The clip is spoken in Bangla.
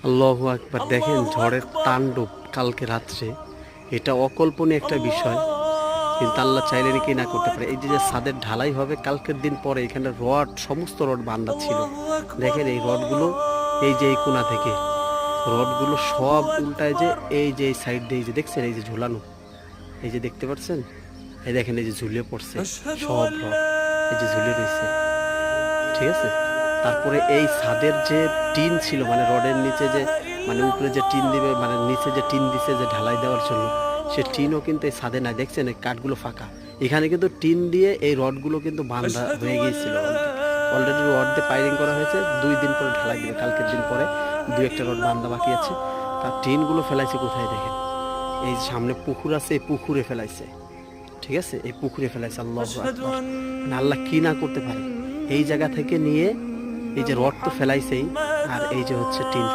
আল্লাহু আকবার। দেখেন ঝড়ের তাণ্ডব কালকে রাত্রে, এটা অকল্পনীয় একটা বিষয়, কিন্তু আল্লাহ চাইলে কি না করতে পারে। এই যে ছাদের ঢালাই হবে কালকের দিন পরে, এখানে রড, সমস্ত রড বাঁধা ছিল। দেখেন এই রডগুলো, এই যে এই কোণা থেকে রডগুলো সব উল্টায়, যে এই যে এই সাইড দিয়ে, এই যে দেখছেন এই যে ঝুলানো, এই যে দেখতে পাচ্ছেন, এই দেখেন এই যে ঝুলিয়ে পড়ছে সব রড, এই যে ঝুলিয়ে রয়েছে, ঠিক আছে। তারপরে এই ছাদের যে টিন ছিল, মানে রডের নিচে যে, মানে উপরে যে টিন দিবে, মানে নিচে যে টিন দিছে যে ঢালাই দেওয়ার জন্য, সে টিনও কিন্তু এই ছাদে নাই। দেখছেন এই কাঠগুলো ফাঁকা, এখানে কিন্তু টিন দিয়ে এই রডগুলো কিন্তু বাঁধা হয়ে গিয়েছিল। অলরেডি রড দিয়ে পাইলিং করা হয়েছে, 2 দিন পরে ঢালাই দেবে, কালকের দিন পরে 2-1টা রড বাঁধা বাকি আছে। তার টিনগুলো ফেলাইছে কোথায় দেখেন, এই সামনে পুকুর আছে, এই পুকুরে ফেলাইছে, ঠিক আছে, এই পুকুরে ফেলাইছে। আল্লাহু আকবার। মানে আল্লাহ কি না করতে পারে। এই জায়গা থেকে নিয়ে এই যে রড তো ফেলাইছেই, আর এই যে হচ্ছে টিন